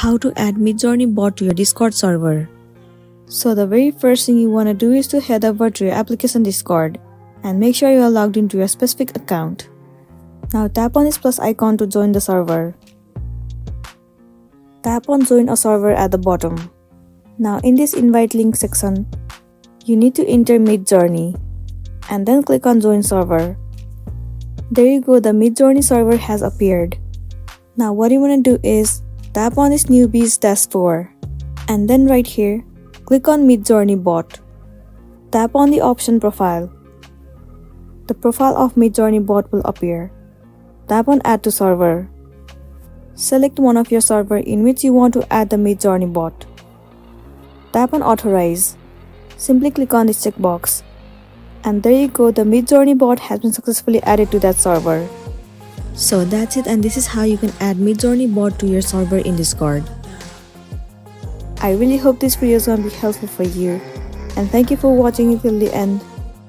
How to add Midjourney bot to your Discord server. So the very first thing you want to do is to head over to your application Discord and make sure you are logged into your specific account. Now tap on this plus icon to join the server. Tap on join a server at the bottom. Now in this invite link section, you need to enter Midjourney and then click on join server. There you go, the Midjourney server has appeared. Now what you want to do is tap on this newbies dashboard and then right here, click on Midjourney bot. Tap on the option profile. The profile of Midjourney bot will appear. Tap on add to server. Select one of your server in which you want to add the Midjourney bot. Tap on authorize. Simply click on this checkbox. And there you go, the Midjourney bot has been successfully added to that server. So that's it, and this is how you can add Midjourney bot to your server in Discord. I really hope this video is going to be helpful for you. And thank you for watching it till the end.